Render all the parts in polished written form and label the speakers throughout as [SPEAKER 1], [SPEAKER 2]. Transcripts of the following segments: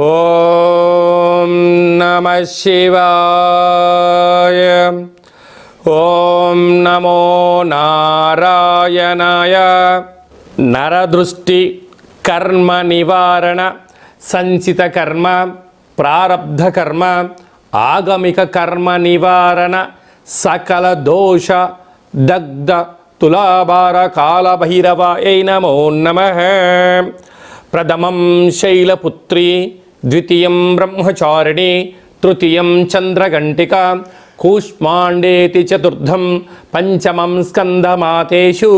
[SPEAKER 1] ఓం నమః శివాయ. ఓం నమో నారాయణాయ. నరదృష్టి కర్మ నివారణ, సంచిత కర్మ, ప్రారబ్ధ కర్మ, ఆగమిక కర్మ నివారణ, సకల దోష దగ్ధ తులాభార కాళభైరవాయ నమో నమః. ప్రథమం శైలపుత్రి, ద్వితీయం బ్రహ్మచారిణి, తృతీయం చంద్రఘంటిక, కూష్మాండేతి చతుర్థం, పంచమం స్కందమాతేషు,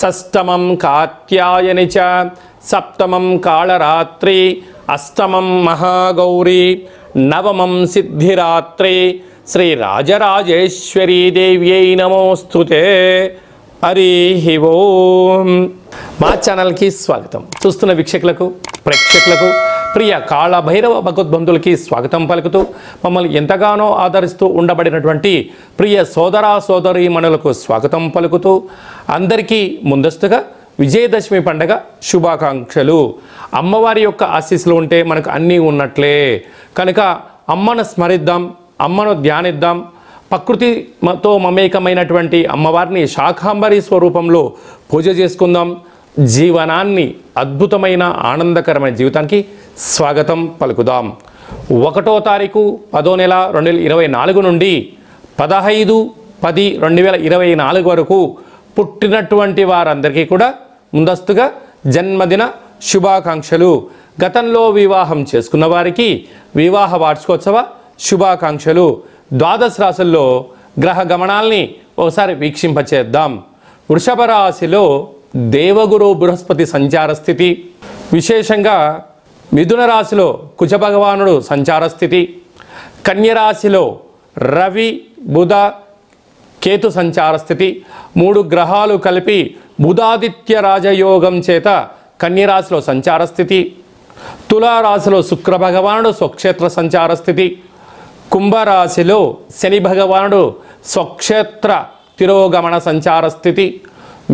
[SPEAKER 1] షష్టమం కాత్యాయని చ, సప్తమం కాళరాత్రి, అష్టమం మహాగౌరీ, నవమం సిద్ధిరాత్రి. శ్రీ రాజరాజేశ్వరీ దేవ్యై నమోస్తుతే. హరి ఓం. మా ఛానల్కి స్వాగతం. చూస్తున్న వీక్షకులకు, ప్రేక్షకులకు, ప్రియ కాళభైరవ భగవద్బంధులకి స్వాగతం పలుకుతూ, మమ్మల్ని ఎంతగానో ఆదరిస్తూ ఉండబడినటువంటి ప్రియ సోదరా సోదరీమణులకు స్వాగతం పలుకుతూ, అందరికీ ముందస్తుగా విజయదశమి పండగ శుభాకాంక్షలు. అమ్మవారి యొక్క ఆశీస్సులు ఉంటే మనకు అన్నీ ఉన్నట్లే కనుక అమ్మను స్మరిద్దాం, అమ్మను ధ్యానిద్దాం. ప్రకృతితో మమేకమైనటువంటి అమ్మవారిని శాకాంబరి స్వరూపంలో పూజ చేసుకుందాం. జీవనాన్ని అద్భుతమైన ఆనందకరమైన జీవితానికి స్వాగతం పలుకుదాం. 1వ తారీఖు 10వ నెల 2024 నుండి 15/10/2024 వరకు పుట్టినటువంటి వారందరికీ కూడా ముందస్తుగా జన్మదిన శుభాకాంక్షలు. గతంలో వివాహం చేసుకున్న వారికి వివాహ వార్షికోత్సవ శుభాకాంక్షలు. ద్వాదశ రాశుల్లో గ్రహ గమనాల్ని ఒకసారి వీక్షింపచేద్దాం. వృషభ రాశిలో దేవగురు బృహస్పతి సంచార స్థితి, విశేషంగా మిథున రాశిలో కుజ భగవానుడు సంచార స్థితి, కన్యరాశిలో రవి బుధ కేతు సంచార స్థితి. 3 గ్రహాలు కలిపి బుధాదిత్య రాజయోగం చేత కన్యరాశిలో సంచార స్థితి. తులారాశిలో శుక్ర భగవానుడు స్వక్షేత్ర సంచార స్థితి. కుంభరాశిలో శని భగవానుడు స్వక్షేత్ర తిరోగమన సంచార స్థితి.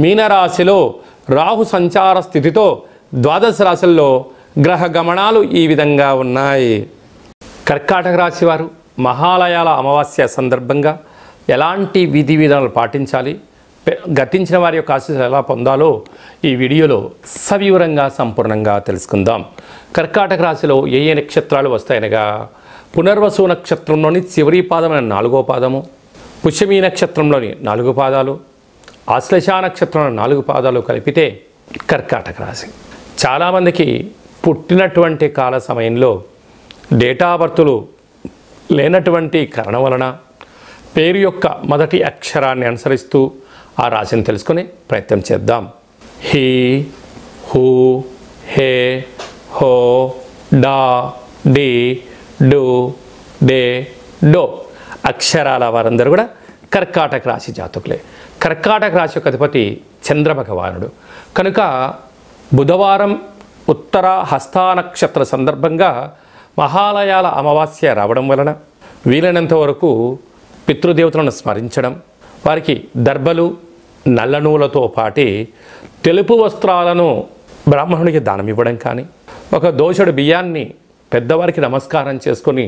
[SPEAKER 1] మీనరాశిలో రాహు సంచార స్థితితో ద్వాదశ రాశుల్లో గ్రహ గమనాలు ఈ విధంగా ఉన్నాయి. కర్కాటక రాశి వారు మహాలయాల అమావాస్య సందర్భంగా ఎలాంటి విధి విధానాలు పాటించాలి, గతించిన వారి యొక్క ఆశీస్సులు ఎలా పొందాలో ఈ వీడియోలో సవివరంగా సంపూర్ణంగా తెలుసుకుందాం. కర్కాటక రాశిలో ఏ ఏ నక్షత్రాలు వస్తాయనగా, పునర్వసు నక్షత్రంలోని చివరి పాదమైన 4వ పాదము, పుష్యమీ నక్షత్రంలోని 4 పాదాలు, ఆశ్లేష నక్షత్రంలో 4 పాదాలు కలిపితే కర్కాటక రాశి. చాలామందికి పుట్టినటువంటి కాల సమయంలో డేటా బర్తులు లేనటువంటి కారణం వలన పేరు యొక్క మొదటి అక్షరాన్ని అనుసరిస్తూ ఆ రాశిని తెలుసుకునే ప్రయత్నం చేద్దాం. హీ, హూ, హే, హో, డా, డి, డు, డే, డో అక్షరాల వారందరూ కూడా కర్కాటక రాశి జాతకులే. కర్కాటక రాశి యొక్క అధిపతి చంద్ర భగవానుడు కనుక బుధవారం ఉత్తర హస్త నక్షత్ర సందర్భంగా మహాలయాల అమావాస్య రావడం వలన వీలైనంత వరకు పితృదేవతలను స్మరించడం, వారికి దర్భలు నల్ల నూలతో పాటి తెలుపు వస్త్రాలను బ్రాహ్మణుడికి దానం ఇవ్వడం కానీ, ఒక దోషుడు బియ్యాన్ని పెద్దవారికి నమస్కారం చేసుకొని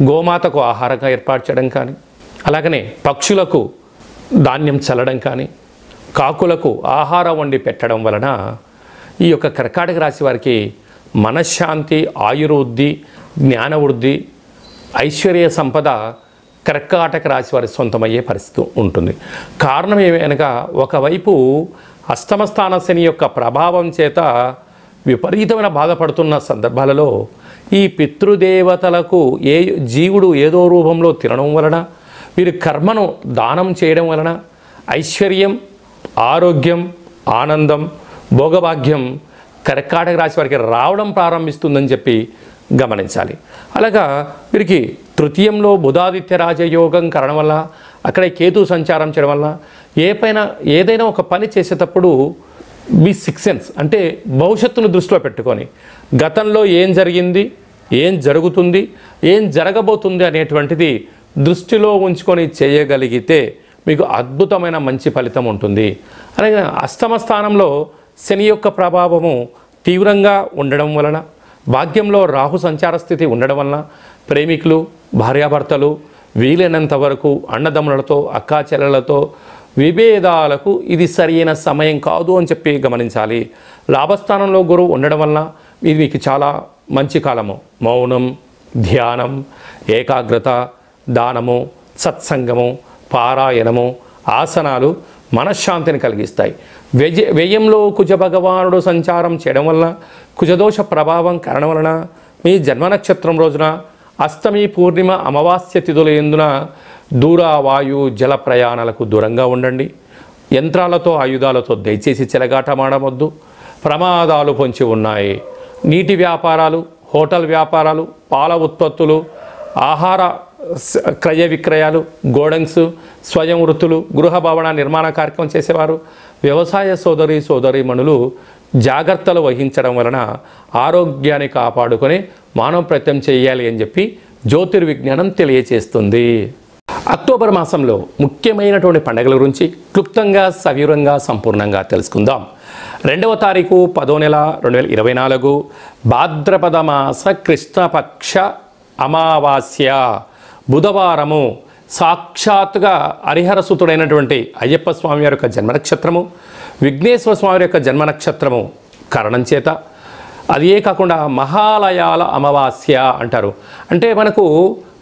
[SPEAKER 1] గోమాతకు ఆహారంగా ఏర్పాటు చేయడం కానీ, అలాగనే పక్షులకు ధాన్యం చల్లడం కానీ, కాకులకు ఆహారం వండి పెట్టడం వలన ఈ యొక్క కర్కాటక రాశి వారికి మనశ్శాంతి, ఆయుర్వృద్ధి, జ్ఞానవృద్ధి, ఐశ్వర్య సంపద కర్కాటక రాశి వారి సొంతమయ్యే పరిస్థితి ఉంటుంది. కారణం ఏమనగా, ఒకవైపు అష్టమస్థాన శని యొక్క ప్రభావం చేత విపరీతమైన బాధపడుతున్న సందర్భాలలో ఈ పితృదేవతలకు ఏ జీవుడు ఏదో రూపంలో తినడం వలన, వీరి కర్మను దానం చేయడం వలన ఐశ్వర్యం, ఆరోగ్యం, ఆనందం, భోగభాగ్యం కర్కాటక రాశి వారికి రావడం ప్రారంభిస్తుందని చెప్పి గమనించాలి. అలాగా వీరికి తృతీయంలో బుధాదిత్య రాజయోగం కారణం వల్ల, అక్కడ కేతు సంచారం చేయడం వల్ల ఏదైనా ఒక పని చేసేటప్పుడు మీ 6 సెన్స్ అంటే భవిష్యత్తును దృష్టిలో పెట్టుకొని గతంలో ఏం జరిగింది, ఏం జరుగుతుంది, ఏం జరగబోతుంది అనేటువంటిది దృష్టిలో ఉంచుకొని చేయగలిగితే మీకు అద్భుతమైన మంచి ఫలితం ఉంటుంది. అలాగే అష్టమ స్థానంలో శని యొక్క ప్రభావము తీవ్రంగా ఉండడం వలన, భాగ్యంలో రాహు సంచార స్థితి ఉండడం వలన ప్రేమికులు, భార్యాభర్తలు వీలైనంత వరకు అన్నదమ్ములతో, అక్కా చెల్లెలతో విభేదాలకు ఇది సరైన సమయం కాదు అని చెప్పి గమనించాలి. లాభస్థానంలో గురువు ఉండడం వలన ఇది మీకు చాలా మంచి కాలము. మౌనం, ధ్యానం, ఏకాగ్రత, దానము, సత్సంగము, పారాయణము, ఆసనాలు మనశ్శాంతిని కలిగిస్తాయి. వ్యయంలో కుజ భగవానుడు సంచారం చేయడం వలన, కుజదోష ప్రభావం కారణం వలన మీ జన్మ నక్షత్రం రోజున అష్టమి, పూర్ణిమ, అమావాస్య తిథుల యందున దూర వాయు జల ప్రయాణాలకు దూరంగా ఉండండి. యంత్రాలతో, ఆయుధాలతో దయచేసి చెలగాటమాడవద్దు. ప్రమాదాలు పొంచి ఉన్నాయి. నీటి వ్యాపారాలు, హోటల్ వ్యాపారాలు, పాల ఉత్పత్తులు, ఆహార క్రయ విక్రయాలు, గోడౌన్స్, స్వయం వృత్తులు, గృహ భవన నిర్మాణ కార్యక్రమం చేసేవారు, వ్యవసాయ సోదరీమణులు జాగ్రత్తలు వహించడం వలన ఆరోగ్యాన్ని కాపాడుకొని మానవ ప్రయత్నం చేయాలి అని చెప్పి జ్యోతిర్విజ్ఞానం తెలియచేస్తుంది. అక్టోబర్ మాసంలో ముఖ్యమైనటువంటి పండుగల గురించి క్లుప్తంగా, సవివరంగా, సంపూర్ణంగా తెలుసుకుందాం. 2వ తారీఖు 10వ నెల 2024 భాద్రపద మాస కృష్ణపక్ష అమావాస్య బుధవారము. సాక్షాత్తుగా హరిహరసుతుడైనటువంటి అయ్యప్ప స్వామి వారి యొక్క జన్మ నక్షత్రము, విఘ్నేశ్వర స్వామి యొక్క జన్మ నక్షత్రము కారణం చేత అదే కాకుండా మహాలయాల అమావాస్య అంటారు. అంటే మనకు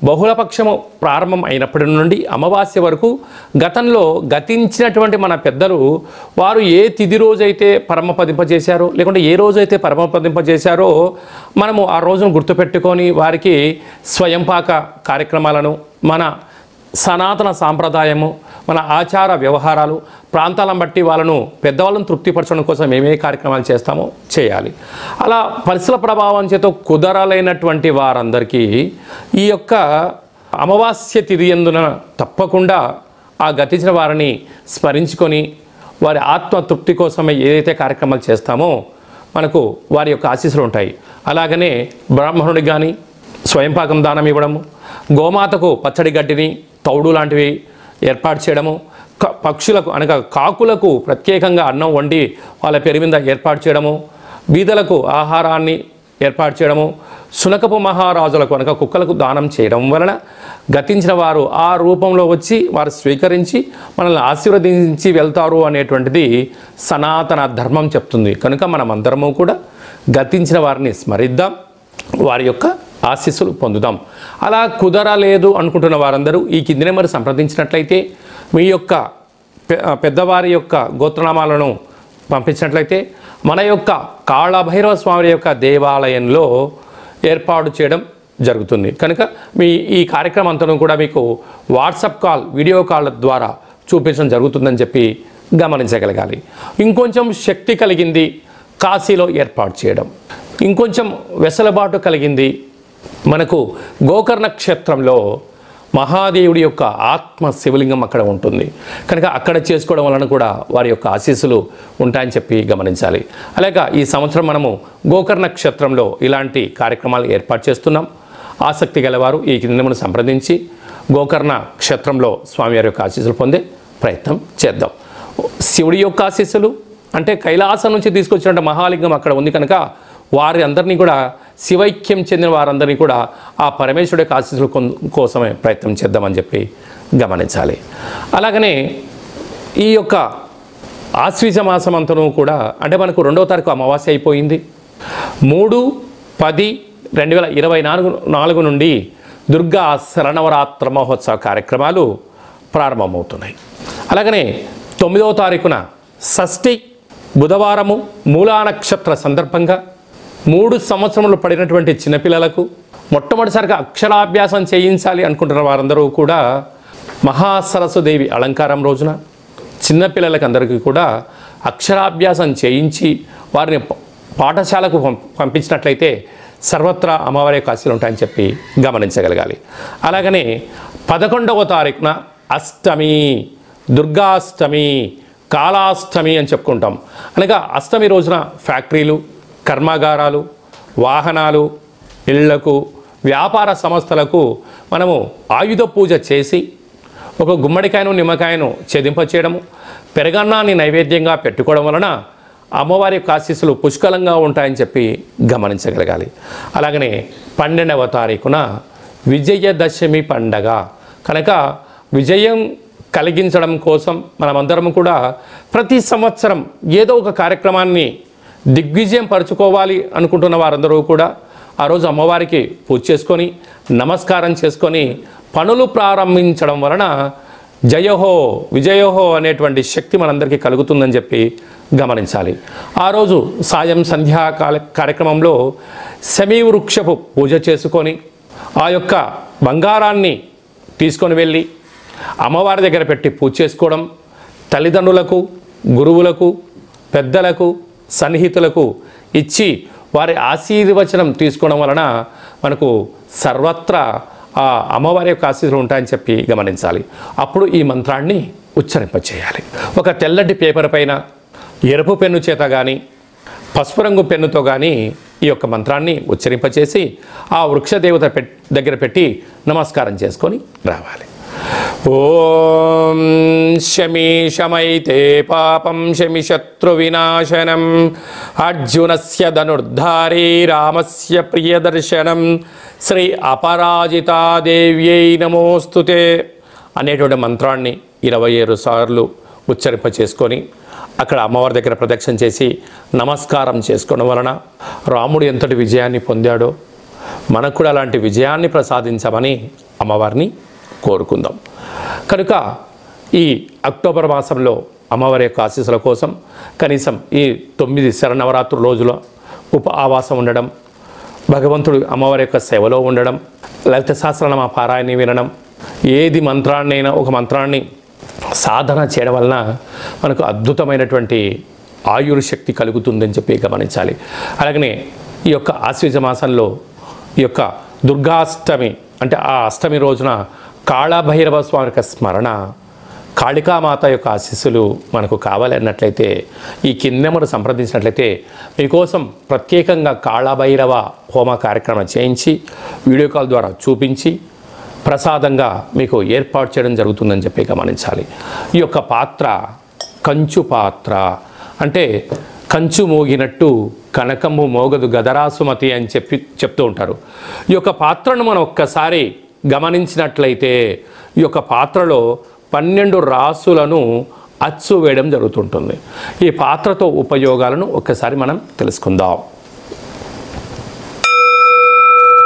[SPEAKER 1] బహుళపక్షము ప్రారంభం అయినప్పటి నుండి అమావాస్య వరకు గతంలో గతించినటువంటి మన పెద్దలు వారు ఏ తిథి రోజైతే పరమపదింపజేశారో, లేకుంటే ఏ రోజైతే పరమపదింపజేశారో మనము ఆ రోజును గుర్తుపెట్టుకొని వారికి స్వయంపాక కార్యక్రమాలను, మన సనాతన సాంప్రదాయము, మన ఆచార వ్యవహారాలు, ప్రాంతాలను బట్టి వాళ్ళను పెద్దవాళ్ళను తృప్తిపరచడం కోసం ఏమే కార్యక్రమాలు చేస్తామో చేయాలి. అలా పరిసర ప్రభావం చేత కుదరలేనటువంటి వారందరికీ ఈ యొక్క అమావాస్య తిథి యందున తప్పకుండా ఆ గతించిన వారిని స్మరించుకొని వారి ఆత్మ తృప్తి కోసమే ఏదైతే కార్యక్రమాలు చేస్తామో మనకు వారి యొక్క ఆశీస్సులు ఉంటాయి. అలాగనే బ్రాహ్మణుడికి కానీ స్వయంపాకం దానం ఇవ్వడము, గోమాతకు పచ్చడి గడ్డిని, తౌడు లాంటివి ఏర్పాటు చేయడము, పక్షులకు అనగా కాకులకు ప్రత్యేకంగా అన్నం వండి వాళ్ళ పేరు మీద ఏర్పాటు చేయడము, బీదలకు ఆహారాన్ని ఏర్పాటు చేయడము, శునకపు మహారాజులకు అనగా కుక్కలకు దానం చేయడం వలన గతించిన వారు ఆ రూపంలో వచ్చి వారు స్వీకరించి మనల్ని ఆశీర్వదించి వెళ్తారు అనేటువంటిది సనాతన ధర్మం చెప్తుంది. కనుక మనమందరము కూడా గతించిన వారిని స్మరిద్దాం, వారి యొక్క ఆశీస్సులు పొందుదాం. అలా కుదరలేదు అనుకుంటున్న వారందరూ ఈ కింది నెంబర్ సంప్రదించినట్లయితే, మీ యొక్క పెద్దవారి యొక్క గోత్రనామాలను పంపించినట్లయితే మన యొక్క కాళభైరవ స్వామి యొక్క దేవాలయంలో ఏర్పాటు చేయడం జరుగుతుంది. కనుక మీ ఈ కార్యక్రమం అంతా కూడా మీకు వాట్సాప్ కాల్, వీడియో కాల్ ద్వారా చూపించడం జరుగుతుందని చెప్పి గమనించగలగాలి. ఇంకొంచెం శక్తి కలిగింది కాశీలో ఏర్పాటు చేయడం, ఇంకొంచెం వెసులుబాటు కలిగింది మనకు గోకర్ణ క్షేత్రంలో మహాదేవుడి యొక్క ఆత్మ శివలింగం అక్కడ ఉంటుంది. కనుక అక్కడ చేసుకోవడం వలన కూడా వారి యొక్క ఆశీస్సులు ఉంటాయని చెప్పి గమనించాలి. అలాగే ఈ సంవత్సరం మనము గోకర్ణ క్షేత్రంలో ఇలాంటి కార్యక్రమాలు ఏర్పాటు చేస్తున్నాం. ఆసక్తి గలవారు ఈ కింద సంప్రదించి గోకర్ణ క్షేత్రంలో స్వామివారి యొక్క ఆశీస్సులు పొందే ప్రయత్నం చేద్దాం. శివుడి యొక్క ఆశీస్సులు అంటే కైలాసం నుంచి తీసుకొచ్చినట్టు మహాలింగం అక్కడ ఉంది కనుక వారి అందరినీ కూడా శివైక్యం చెందిన వారందరినీ కూడా ఆ పరమేశ్వరుడి యొక్క ఆశీస్సుల కోసమే ప్రయత్నం చేద్దామని చెప్పి గమనించాలి. అలాగనే ఈ యొక్క ఆశ్వీజ మాసం అంతను కూడా అంటే మనకు 2వ తారీఖు అమావాస్య అయిపోయింది. 3/10/2024 నుండి దుర్గా శరణవరాత్ర మహోత్సవ కార్యక్రమాలు ప్రారంభమవుతున్నాయి. అలాగనే 9వ తారీఖున షష్ఠి బుధవారము మూలా నక్షత్ర సందర్భంగా 3 సంవత్సరములు పడినటువంటి చిన్నపిల్లలకు మొట్టమొదటిసారిగా అక్షరాభ్యాసం చేయించాలి అనుకుంటున్న వారందరూ కూడా మహాసరస్వదేవి అలంకారం రోజున చిన్నపిల్లలకి అందరికీ కూడా అక్షరాభ్యాసం చేయించి వారిని పాఠశాలకు పంపించినట్లయితే సర్వత్రా అమ్మవారి యొక్క ఆశీస్సులు ఉంటాయని చెప్పి గమనించగలగాలి. అలాగనే 11వ తారీఖున అష్టమి, దుర్గాష్టమి, కాళాష్టమి అని చెప్పుకుంటాం. అనగా అష్టమి రోజున ఫ్యాక్టరీలు, కర్మాగారాలు, వాహనాలు, ఇళ్లకు, వ్యాపార సంస్థలకు మనము ఆయుధ పూజ చేసి ఒక గుమ్మడికాయను నిమ్మకాయను ఛేదింపచేయడము, పెరగన్నాన్ని నైవేద్యంగా పెట్టుకోవడం వలన అమ్మవారి యొక్క ఆశీస్సులు పుష్కలంగా ఉంటాయని చెప్పి గమనించగలగాలి. అలాగనే 12వ తారీఖున విజయదశమి పండగ కనుక విజయం కలిగించడం కోసం మనమందరం కూడా ప్రతి సంవత్సరం ఏదో ఒక కార్యక్రమాన్ని దిగ్విజయం పరుచుకోవాలి అనుకుంటున్న వారందరూ కూడా ఆ రోజు అమ్మవారికి పూజ చేసుకొని నమస్కారం చేసుకొని పనులు ప్రారంభించడం వలన జయహో విజయోహో అనేటువంటి శక్తి మనందరికీ కలుగుతుందని చెప్పి గమనించాలి. ఆ రోజు సాయం సంధ్యా కార్యక్రమంలో శమీవృక్షపు పూజ చేసుకొని ఆ యొక్క బంగారాన్ని తీసుకొని వెళ్ళి అమ్మవారి దగ్గర పెట్టి పూజ చేసుకోవడం, తల్లిదండ్రులకు, గురువులకు, పెద్దలకు, సన్నిహితులకు ఇచ్చి వారి ఆశీర్వచనం తీసుకోవడం వలన మనకు సర్వత్రా ఆ అమ్మవారి యొక్క ఆశీస్సులు ఉంటాయని చెప్పి గమనించాలి. అప్పుడు ఈ మంత్రాన్ని ఉచ్చరింపచేయాలి. ఒక తెల్లటి పేపర్ పైన ఎరుపు పెన్ను చేత కానీ పసుపు రంగు పెన్నుతో కానీ ఈ యొక్క మంత్రాన్ని ఉచ్చరింపచేసి ఆ వృక్షదేవత దగ్గర పెట్టి నమస్కారం చేసుకొని రావాలి. ఓం శమి శమైతే పాపం శమి శత్రు వినాశనం అర్జునస్య ధనుర్ధారీ రామస్య ప్రియదర్శనం శ్రీ అపరాజితాదేవ్యై నమోస్తుతే అనేటువంటి మంత్రాన్ని 27 సార్లు ఉచ్చరింప చేసుకొని అక్కడ అమ్మవారి దగ్గర ప్రదక్షిణ చేసి నమస్కారం చేసుకోవడం వలన రాముడు ఎంతటి విజయాన్ని పొందాడో మనకు కూడా అలాంటి విజయాన్ని ప్రసాదించమని అమ్మవారిని కోరుకుందాం. కనుక ఈ అక్టోబర్ మాసంలో అమ్మవారి యొక్క ఆశీస్సుల కోసం కనీసం ఈ 9 శరన్నవరాత్రుల రోజుల ఆవాసం ఉండడం, భగవంతుడు అమ్మవారి యొక్క సేవలో ఉండడం, లలిత సహస్రనామ పారాయణ వినడం, ఏది మంత్రాన్నైనా ఒక మంత్రాన్ని సాధన చేయడం వలన మనకు అద్భుతమైనటువంటి ఆయుర్శక్తి కలుగుతుందని చెప్పి గమనించాలి. అలాగనే ఈ యొక్క ఆశ్వీజ మాసంలో ఈ యొక్క దుర్గాష్టమి అంటే ఆ అష్టమి రోజున కాళభైరవ స్వామి యొక్క స్మరణ, కాళికామాత యొక్క ఆశీస్సులు మనకు కావాలి అన్నట్లయితే ఈ కిందెమరు సంప్రదించినట్లయితే మీకోసం ప్రత్యేకంగా కాళభైరవ హోమ కార్యక్రమం చేయించి వీడియో కాల్ ద్వారా చూపించి ప్రసాదంగా మీకు ఏర్పాటు చేయడం జరుగుతుందని చెప్పి గమనించాలి. ఈ యొక్క పాత్ర కంచు పాత్ర అంటే కంచు మోగినట్టు కనకము మోగదు గదరాసుమతి అని చెప్తూ ఉంటారు. ఈ యొక్క పాత్రను మనం ఒక్కసారి గమనించినట్లయితే ఈ యొక్క పాత్రలో 12 రాసులను అచ్చు వేయడం జరుగుతుంటుంది. ఈ పాత్రతో ఉపయోగాలను ఒక్కసారి మనం తెలుసుకుందాం.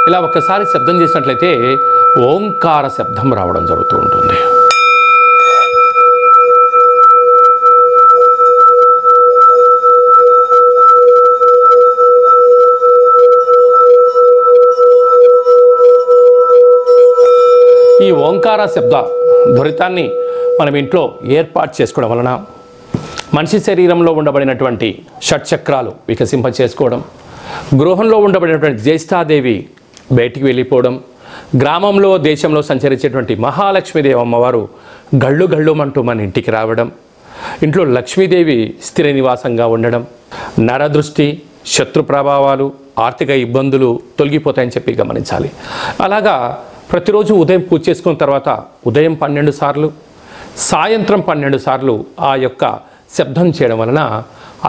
[SPEAKER 1] ఇలా ఒక్కసారి శబ్దం చేసినట్లయితే ఓంకార శబ్దం రావడం జరుగుతూ ఉంటుంది. ఈ ఓంకార శబ్ద ధ్వరితాన్ని మనం ఇంట్లో ఏర్పాటు చేసుకోవడం వలన మనిషి శరీరంలో ఉండబడినటువంటి షట్చక్రాలు వికసింప చేసుకోవడం, గృహంలో ఉండబడినటువంటి జ్యేష్ఠాదేవి బయటికి వెళ్ళిపోవడం, గ్రామంలో దేశంలో సంచరించేటువంటి మహాలక్ష్మీదేవి అమ్మవారు గళ్ళు గళ్ళుమంటూ మన ఇంటికి రావడం, ఇంట్లో లక్ష్మీదేవి స్థిర నివాసంగా ఉండడం, నరదృష్టి, శత్రు ప్రభావాలు, ఆర్థిక ఇబ్బందులు తొలగిపోతాయని చెప్పి గమనించాలి. అలాగా ప్రతిరోజు ఉదయం పూజ చేసుకున్న తర్వాత ఉదయం 12 సార్లు, సాయంత్రం 12 సార్లు ఆ యొక్క శబ్దం చేయడం వలన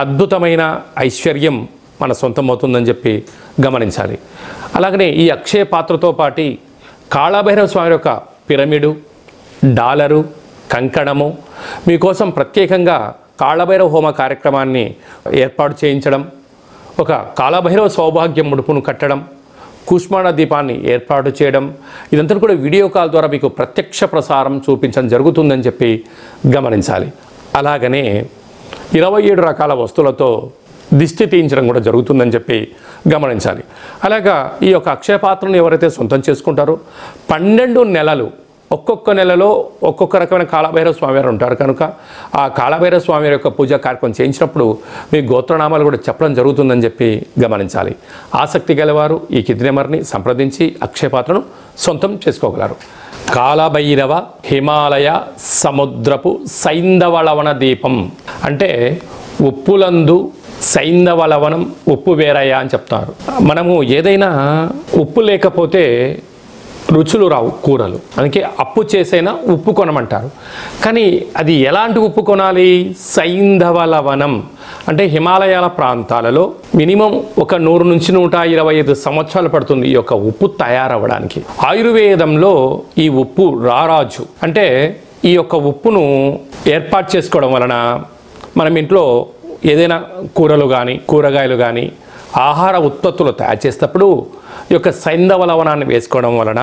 [SPEAKER 1] అద్భుతమైన ఐశ్వర్యం మన సొంతమవుతుందని చెప్పి గమనించాలి. అలాగనే ఈ అక్షయ పాత్రతో పాటు కాళభైరవ స్వామి యొక్క పిరమిడు, డాలరు, కంకణము మీకోసం ప్రత్యేకంగా కాళభైరవ హోమ కార్యక్రమాన్ని ఏర్పాటు చేయించడం, ఒక కాళభైరవ సౌభాగ్యం ముడుపును కట్టడం, కూష్మాండ దీపాన్ని ఏర్పాటు చేయడం, ఇదంతా కూడా వీడియో కాల్ ద్వారా మీకు ప్రత్యక్ష ప్రసారం చూపించడం జరుగుతుందని చెప్పి గమనించాలి. అలాగనే 27 రకాల వస్తువులతో దిష్టి తీయించడం కూడా జరుగుతుందని చెప్పి గమనించాలి. అలాగా ఈ యొక్క అక్షయ పాత్రను ఎవరైతే సొంతం చేసుకుంటారో 12 నెలలు ఒక్కొక్క నెలలో ఒక్కొక్క రకమైన కాళభైరవ స్వామివారు ఉంటారు కనుక ఆ కాళభైరవ స్వామి యొక్క పూజా కార్యక్రమం చేయించినప్పుడు మీ గోత్రనామాలు కూడా చెప్పడం జరుగుతుందని చెప్పి గమనించాలి. ఆసక్తి గలవారు ఈ కింది నెంబర్ని సంప్రదించి అక్షయ పాత్రను సొంతం చేసుకోగలరు. కాళభైరవ హిమాలయ సముద్రపు సైంధవలవన దీపం అంటే ఉప్పులందు సైంధవ లవణం ఉప్పు వేరయ్య అని చెప్తారు. మనము ఏదైనా ఉప్పు లేకపోతే రుచులు రావు కూరలు. అందుకే అప్పు చేసైనా ఉప్పు కొనమంటారు. కానీ అది ఎలాంటి ఉప్పు కొనాలి? సైంధవ లవణం అంటే హిమాలయాల ప్రాంతాలలో మినిమం ఒక 100 నుంచి 125 సంవత్సరాలు పడుతుంది ఈ యొక్క ఉప్పు తయారవ్వడానికి. ఆయుర్వేదంలో ఈ ఉప్పు రారాజు అంటే ఈ యొక్క ఉప్పును ఏర్పాటు చేసుకోవడం వలన మనం ఇంట్లో ఏదైనా కూరలు కానీ కూరగాయలు కానీ ఆహార ఉత్పత్తులు తయారు చేసేటప్పుడు ఈ యొక్క సైంధవ లవణాన్ని వేసుకోవడం వలన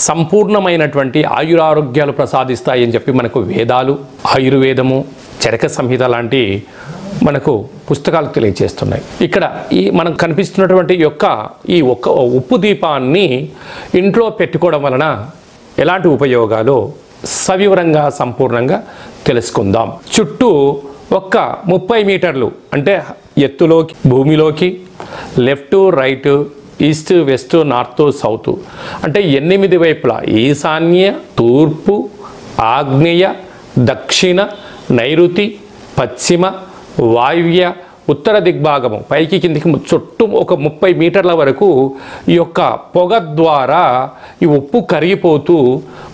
[SPEAKER 1] సంపూర్ణమైనటువంటి ఆయురారోగ్యాలు ప్రసాదిస్తాయి అని చెప్పి మనకు వేదాలు, ఆయుర్వేదము, చరక సంహిత లాంటి మనకు పుస్తకాలు తెలియజేస్తున్నాయి. ఇక్కడ ఈ మనం కనిపిస్తున్నటువంటి ఈ ఒక్క ఉప్పు దీపాన్ని ఇంట్లో పెట్టుకోవడం వలన ఎలాంటి ఉపయోగాలు సవివరంగా సంపూర్ణంగా తెలుసుకుందాం. చుట్టూ 30 మీటర్లు అంటే ఎత్తులోకి భూమిలోకి left right east west north south అంటే 8 వైపులా ఈశాన్య, తూర్పు, ఆగ్నేయ, దక్షిణ, నైరుతి, పశ్చిమ, వాయువ్య, ఉత్తర దిగ్భాగము పైకి కిందికి చుట్టూ 30 మీటర్ల వరకు ఈ యొక్క పొగ ద్వారా ఈ ఉప్పు కరిగిపోతూ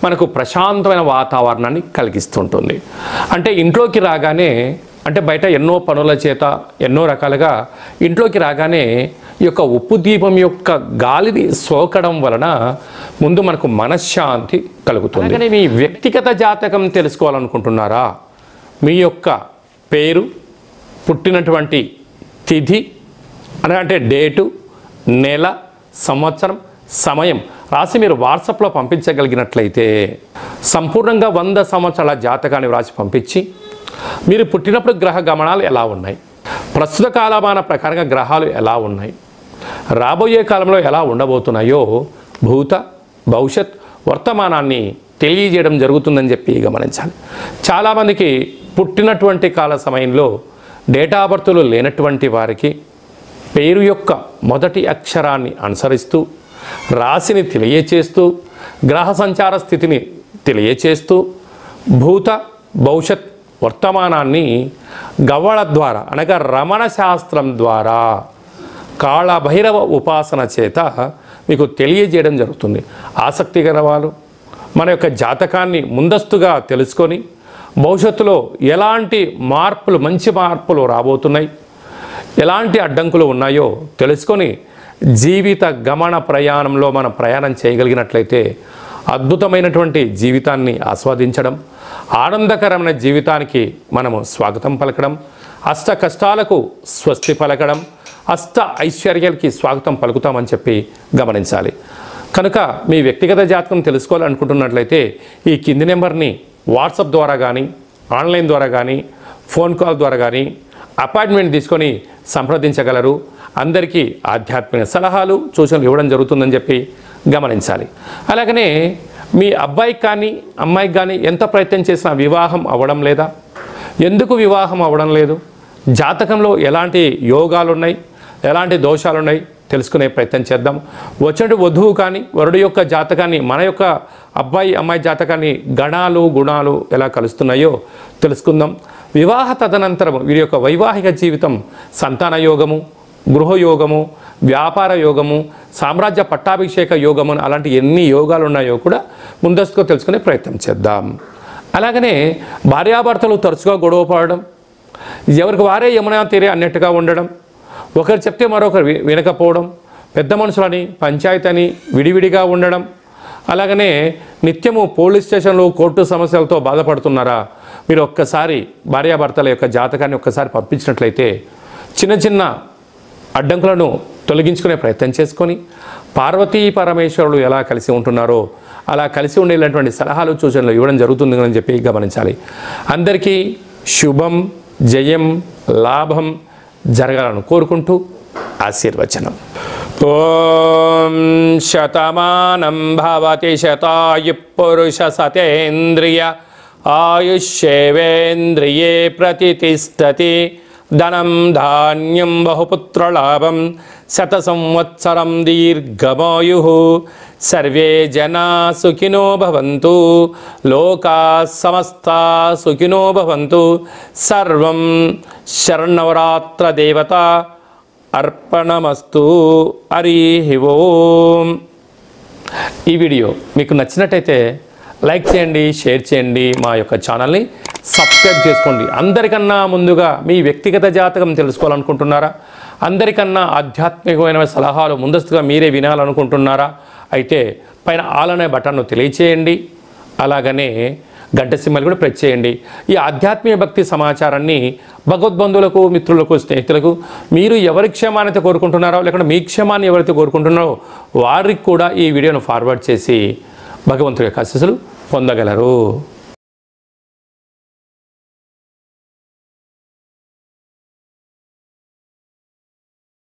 [SPEAKER 1] మనకు ప్రశాంతమైన వాతావరణాన్ని కలిగిస్తుంటుంది. అంటే ఇంట్లోకి రాగానే అంటే బయట ఎన్నో పనుల చేత ఎన్నో రకాలుగా ఇంట్లోకి రాగానే ఈ యొక్క ఉప్పు దీపం యొక్క గాలిని సోకడం వలన ముందు మనకు మనశ్శాంతి కలుగుతుంది. కానీ మీ వ్యక్తిగత జాతకం తెలుసుకోవాలనుకుంటున్నారా? మీ యొక్క పేరు, పుట్టినటువంటి తిథి అంటే డేటు, నెల, సంవత్సరం, సమయం రాసి మీరు వాట్సాప్లో పంపించగలిగినట్లయితే సంపూర్ణంగా 100 సంవత్సరాల జాతకాన్ని వ్రాసి పంపించి మీరు పుట్టినప్పుడు గ్రహ గమనాలు ఎలా ఉన్నాయి, ప్రస్తుత కాలమాన ప్రకారంగా గ్రహాలు ఎలా ఉన్నాయి, రాబోయే కాలంలో ఎలా ఉండబోతున్నాయో భూత భవిష్యత్ వర్తమానాన్ని తెలియజేయడం జరుగుతుందని చెప్పి గమనించాలి. చాలామందికి పుట్టినటువంటి కాల సమయంలో డేటా బర్తులు లేనటువంటి వారికి పేరు యొక్క మొదటి అక్షరాన్ని అనుసరిస్తూ రాశిని తెలియచేస్తూ గ్రహ సంచార స్థితిని తెలియచేస్తూ భూత భవిష్యత్ వర్తమానాన్ని గవ్వళ ద్వారా అనగా రమణ శాస్త్రం ద్వారా కాళభైరవ ఉపాసన చేత మీకు తెలియజేయడం జరుగుతుంది. ఆసక్తిగల వాళ్ళు మన యొక్క జాతకాన్ని ముందస్తుగా తెలుసుకొని భవిష్యత్తులో ఎలాంటి మార్పులు మంచి మార్పులు రాబోతున్నాయి, ఎలాంటి అడ్డంకులు ఉన్నాయో తెలుసుకొని జీవిత గమన ప్రయాణంలో మనం ప్రయాణం చేయగలిగినట్లయితే అద్భుతమైనటువంటి జీవితాన్ని ఆస్వాదించడం, ఆనందకరమైన జీవితానికి మనము స్వాగతం పలకడం, అష్ట కష్టాలకు స్వస్తి పలకడం, అష్ట ఐశ్వర్యాలకి స్వాగతం పలుకుతామని చెప్పి గమనించాలి. కనుక మీ వ్యక్తిగత జాతకం తెలుసుకోవాలనుకుంటున్నట్లయితే ఈ కింది నెంబర్ని వాట్సాప్ ద్వారా కానీ ఆన్లైన్ ద్వారా కానీ ఫోన్ కాల్ ద్వారా కానీ అపాయింట్మెంట్ తీసుకొని సంప్రదించగలరు. అందరికీ ఆధ్యాత్మిక సలహాలు సూచనలు ఇవ్వడం జరుగుతుందని చెప్పి గమనించాలి. అలాగనే మీ అబ్బాయికి కానీ అమ్మాయికి కానీ ఎంత ప్రయత్నం చేసినా వివాహం అవ్వడం లేదా? ఎందుకు వివాహం అవ్వడం లేదు? జాతకంలో ఎలాంటి యోగాలు ఉన్నాయి, ఎలాంటి దోషాలు ఉన్నాయి తెలుసుకునే ప్రయత్నం చేద్దాం. వచ్చేటి వధువు కానీ వరుడు యొక్క జాతకాన్ని మన యొక్క అబ్బాయి అమ్మాయి జాతకాన్ని గణాలు గుణాలు ఎలా కలుస్తున్నాయో తెలుసుకుందాం. వివాహ తదనంతరం వీరి యొక్క వైవాహిక జీవితం సంతాన యోగము, గృహయోగము, వ్యాపార యోగము, సామ్రాజ్య పట్టాభిషేక యోగము అలాంటి ఎన్ని యోగాలు ఉన్నాయో కూడా ముందస్తుగా తెలుసుకునే ప్రయత్నం చేద్దాం. అలాగనే భార్యాభర్తలు తరచుగా గొడవ పడడం, ఎవరికి వారే యమునా తీరే అన్నట్టుగా ఉండడం, ఒకరు చెప్తే మరొకరు వినకపోవడం, పెద్ద మనుషులని పంచాయతీ అని విడివిడిగా ఉండడం, అలాగనే నిత్యము పోలీస్ స్టేషన్లు కోర్టు సమస్యలతో బాధపడుతున్నారా? మీరు ఒక్కసారి భార్యాభర్తల యొక్క జాతకాన్ని ఒక్కసారి పంపించినట్లయితే చిన్న చిన్న అడ్డంకులను తొలగించుకునే ప్రయత్నం చేసుకొని పార్వతీ పరమేశ్వరులు ఎలా కలిసి ఉంటున్నారో అలా కలిసి ఉండేటువంటి సలహాలు సూచనలు ఇవ్వడం జరుగుతుందని చెప్పి గమనించాలి. అందరికీ శుభం, జయం, లాభం జరగాలని కోరుకుంటూ ఆశీర్వచనం. ఓం శతమానం భవతి శతాయు పురుష సతేంద్రియ ఆయుష్యేవేంద్రియే ప్రతిష్టతి ధనం ధాన్యం బహుపుత్రలాభం శత సంవత్సరం దీర్ఘమాయు సర్వే జనా సుఖినో భవంతు లోకా సమస్తా సుఖినో భవంతు. సర్వం శరణవరాత్ర దేవత అర్పణమస్తు. హరి ఓం. ఈ వీడియో మీకు నచ్చినట్టయితే లైక్ చేయండి, షేర్ చేయండి, మా యొక్క ఛానల్ని సబ్స్క్రైబ్ చేసుకోండి. అందరికన్నా ముందుగా మీ వ్యక్తిగత జాతకం తెలుసుకోవాలనుకుంటున్నారా? అందరికన్నా ఆధ్యాత్మికమైన సలహాలు ముందస్తుగా మీరే వినాలనుకుంటున్నారా? అయితే పైన ఆల్ అనే బటన్ను తెలియచేయండి. అలాగనే గంట సింబల్ కూడా ప్రెస్ చేయండి. ఈ ఆధ్యాత్మిక భక్తి సమాచారాన్ని భగవద్బంధువులకు, మిత్రులకు, స్నేహితులకు మీరు ఎవరి క్షేమాన్ని కోరుకుంటున్నారో, లేకుంటే మీ క్షేమాన్ని ఎవరైతే కోరుకుంటున్నారో వారికి కూడా ఈ వీడియోను ఫార్వర్డ్ చేసి భగవంతుడి యొక్క ఆశీస్సులు పొందగలరు.